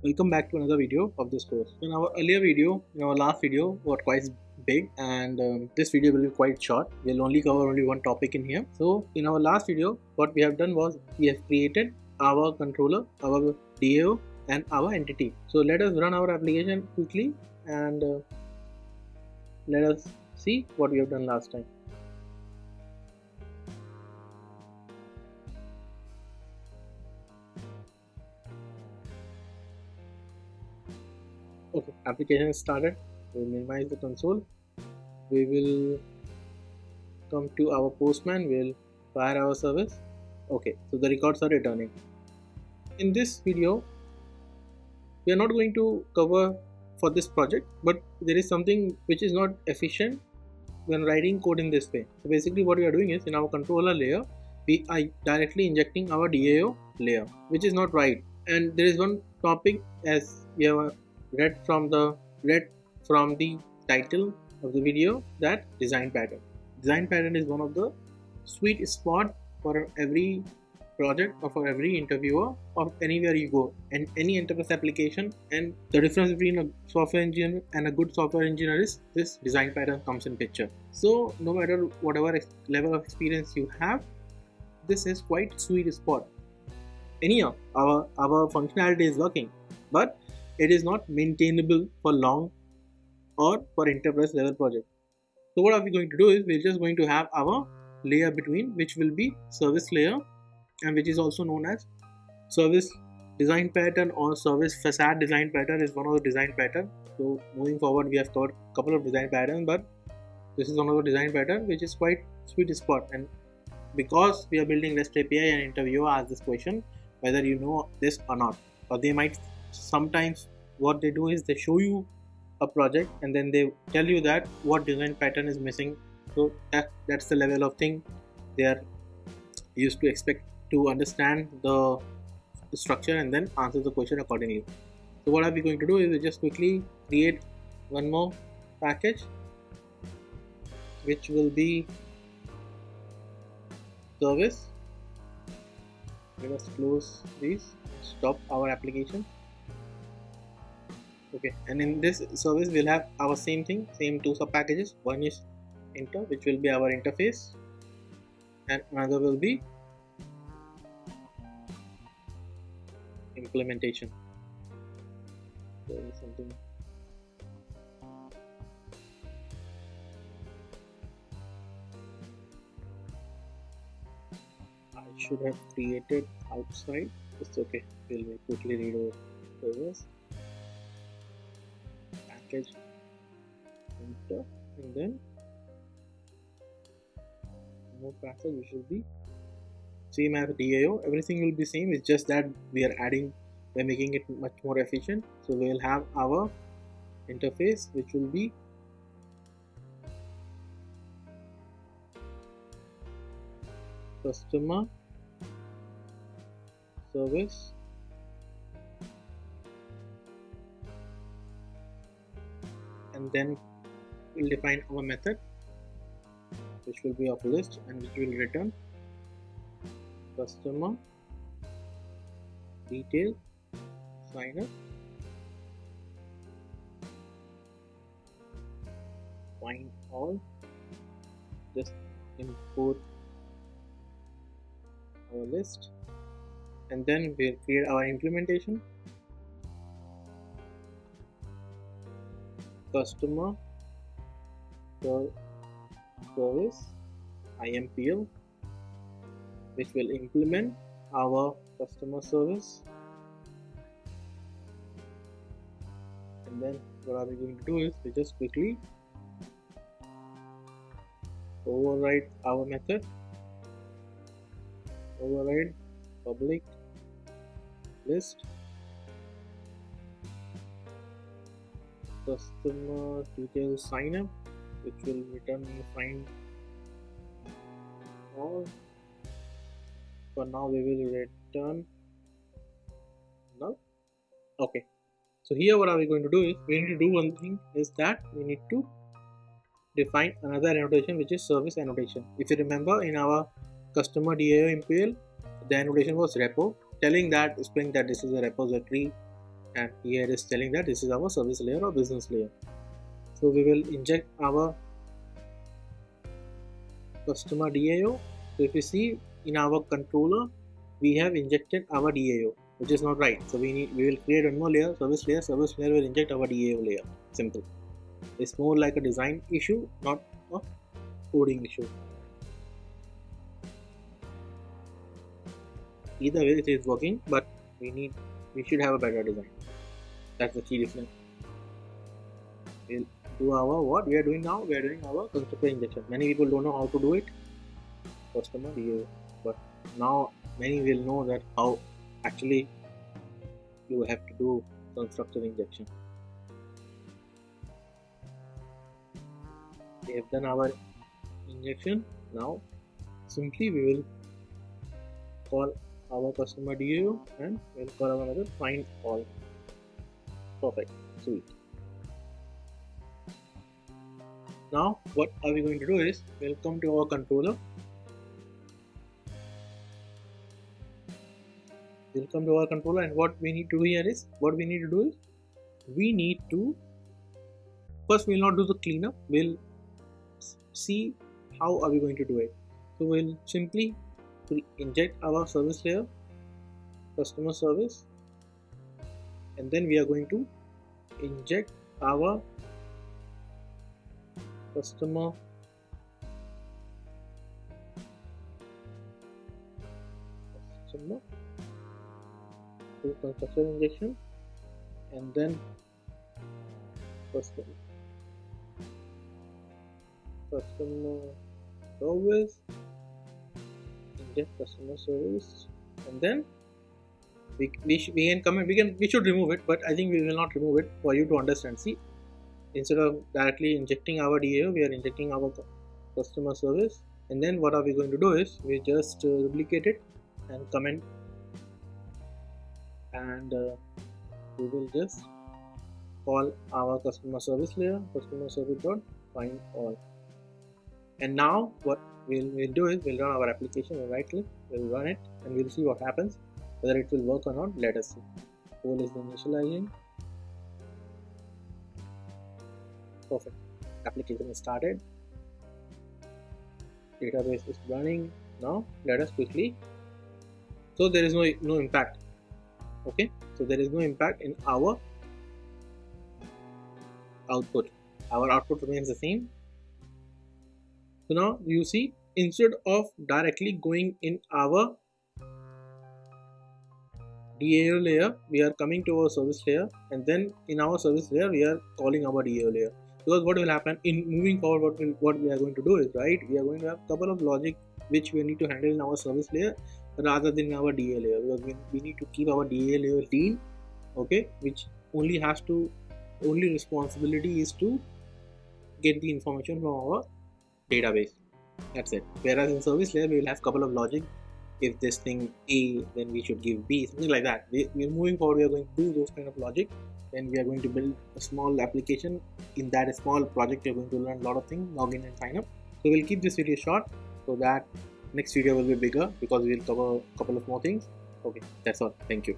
Welcome back to another video of this course. In our last video was quite big, and this video will be quite short. We'll only cover only one topic in here. So in our last video, what we have done was we have created our controller, our DAO, and our entity. So let us run our application quickly and let us see what we have done last time. Okay, application is started. We'll minimize the console. We will come to our postman. We'll fire our service. Okay, so the records are returning. In this video, we are not going to cover for this project, but there is something which is not efficient when writing code in this way. So basically what we are doing is in our controller layer, we are directly injecting our DAO layer, which is not right. And there is one topic, as we have read from the title of the video, that design pattern. Design pattern is one of the sweet spot for every project or for every interviewer or anywhere you go, and any enterprise application. And the difference between a software engineer and a good software engineer is this design pattern comes in picture. So no matter whatever level of experience you have, this is quite sweet spot. Anyhow, our functionality is working, but it is not maintainable for long or for enterprise level project. So what are we going to do is we're just going to have our layer between, which will be service layer, and which is also known as service design pattern or service facade design pattern is one of the design pattern. So moving forward, we have covered a couple of design patterns, but this is one of the design pattern which is quite sweet spot. And because we are building REST API, and interviewer asks this question whether you know this or not, or they might sometimes what they do is they show you a project and then they tell you that what design pattern is missing. So that's the level of thing they are used to expect to understand the structure and then answer the question accordingly. So what are we going to do is we just quickly create one more package, which will be service. Let us close these, stop our application. Okay, and in this service we'll have our same two sub packages. One is inter, which will be our interface, and another will be implementation. There is something. I should have created outside. It's okay. We'll quickly read over service package inter, and then more package which will be same as DAO. Everything will be same. It's just that we're making it much more efficient. So we'll have our interface, which will be customer service and then we'll define our method, which will be of list and which will return customer detail sign up find all. Just import our list and then we'll create our implementation, customer service IMPL, which will implement our customer service. And then what are we going to do is we just quickly override our method, override public list customer details sign up, which will return find all. For now we will return null. Okay, so here what are we going to do is we need to do one thing, is that we need to define another annotation, which is service annotation. If you remember, in our customer DAO MPL, the annotation was repo, telling that Spring that this is a repository and here it is telling that this is our service layer or business layer. So we will inject our customer DAO. So if you see in our controller, we have injected our DAO, which is not right. So we will create one more layer, service layer. Service layer will inject our DAO layer. Simple. It's more like a design issue, not a coding issue. Either way, it is working, but we should have a better design. That's the key difference. We'll do our what we are doing now. We are doing our constructor injection. Many people don't know how to do it. Customer DAO, but now many will know that how actually you have to do constructor injection. We have done our injection. Now simply we will call our customer DAO and we'll call our another find all. Perfect. Sweet. Now what are we going to do is we'll come to our controller. We'll come to our controller, and what we need to do here is we need to first we'll not do the cleanup. We'll see how are we going to do it. So we'll simply inject our service layer, customer service, and then we are going to inject our customer to constructor injection, and then customer service, inject customer service, and then we should remove it, but I think we will not remove it for you to understand. See, instead of directly injecting our DAO, we are injecting our customer service, and then what are we going to do is we just duplicate it and comment, and we will just call our customer service layer, customer service dot find all. And now what we'll do is we'll run our application, we'll right click, we'll run it, and we'll see what happens, whether it will work or not. Let us see. Poll is initializing. Perfect. Application is started. Database is running. Now let us quickly. So there is no impact. Okay. So there is no impact in our output. Our output remains the same. So now you see, instead of directly going in our DAO layer, we are coming to our service layer, and then in our service layer we are calling our DAO layer. Because what will happen in moving forward, what we are going to do is, right, we are going to have a couple of logic which we need to handle in our service layer rather than our DA layer, because we need to keep our DA layer clean, okay, which only responsibility is to get the information from our database. That's it. Whereas in service layer we will have couple of logic. If this thing A, then we should give B, something like that. We're moving forward, we are going to do those kind of logic. Then we are going to build a small application. In that small project you're going to learn a lot of things, log in and sign up. So we'll keep this video short so that next video will be bigger, because we'll cover a couple of more things. Okay, that's all. Thank you.